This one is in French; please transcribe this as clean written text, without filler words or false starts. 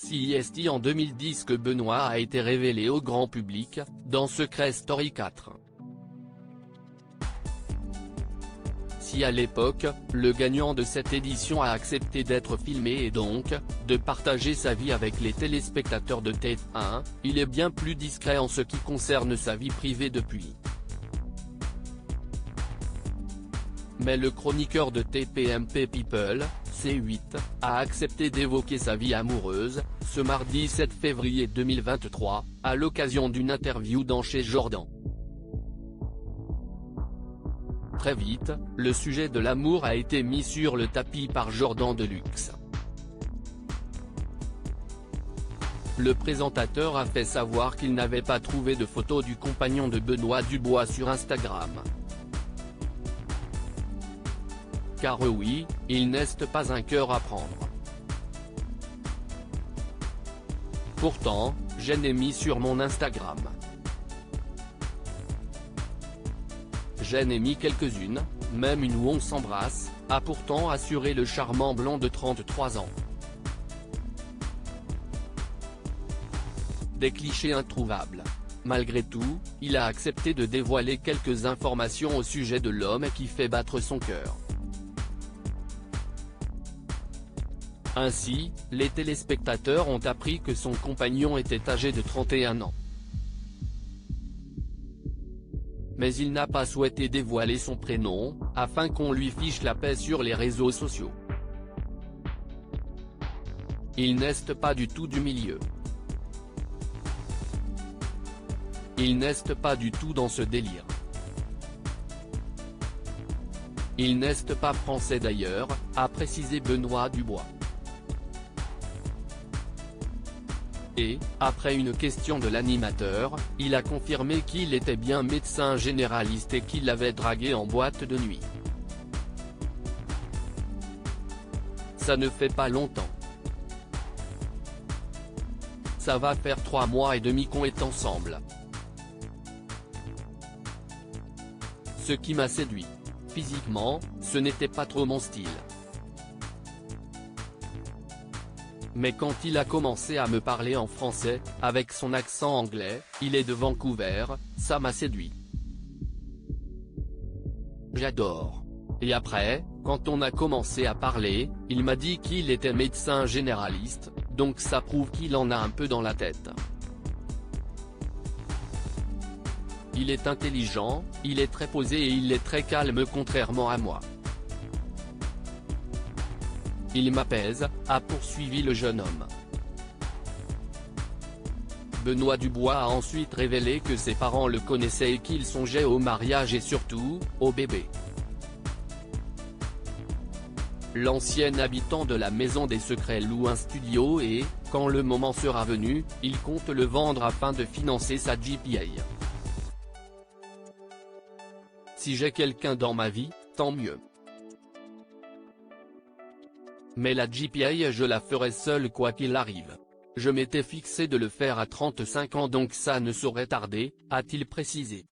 CIST en 2010 que Benoît a été révélé au grand public, dans Secret Story 4. Si à l'époque, le gagnant de cette édition a accepté d'être filmé et donc, de partager sa vie avec les téléspectateurs de TF1, il est bien plus discret en ce qui concerne sa vie privée depuis. Mais le chroniqueur de TPMP People, C8, a accepté d'évoquer sa vie amoureuse, ce mardi 7 février 2023, à l'occasion d'une interview dans Chez Jordan. Très vite, le sujet de l'amour a été mis sur le tapis par Jordan Deluxe. Le présentateur a fait savoir qu'il n'avait pas trouvé de photo du compagnon de Benoît Dubois sur Instagram. Car oui, il n'est pas un cœur à prendre. Pourtant, je n'ai mis sur mon Instagram. J'en ai mis quelques-unes, même une où on s'embrasse, a pourtant assuré le charmant blond de 33 ans. Des clichés introuvables. Malgré tout, il a accepté de dévoiler quelques informations au sujet de l'homme qui fait battre son cœur. Ainsi, les téléspectateurs ont appris que son compagnon était âgé de 31 ans. Mais il n'a pas souhaité dévoiler son prénom, afin qu'on lui fiche la paix sur les réseaux sociaux. Il n'est pas du tout du milieu. Il n'est pas du tout dans ce délire. Il n'est pas français d'ailleurs, a précisé Benoît Dubois. Et, après une question de l'animateur, il a confirmé qu'il était bien médecin généraliste et qu'il l'avait dragué en boîte de nuit. Ça ne fait pas longtemps. Ça va faire 3 mois et demi qu'on est ensemble. Ce qui m'a séduit. Physiquement, ce n'était pas trop mon style. Mais quand il a commencé à me parler en français, avec son accent anglais, il est de Vancouver, ça m'a séduit. J'adore. Et après, quand on a commencé à parler, il m'a dit qu'il était médecin généraliste, donc ça prouve qu'il en a un peu dans la tête. Il est intelligent, il est très posé et il est très calme contrairement à moi. Il m'apaise, a poursuivi le jeune homme. Benoît Dubois a ensuite révélé que ses parents le connaissaient et qu'il songeait au mariage et surtout, au bébé. L'ancien habitant de la Maison des Secrets loue un studio et, quand le moment sera venu, il compte le vendre afin de financer sa GPA. Si j'ai quelqu'un dans ma vie, tant mieux. Mais la GPA je la ferai seule quoi qu'il arrive. Je m'étais fixé de le faire à 35 ans donc ça ne saurait tarder, a-t-il précisé.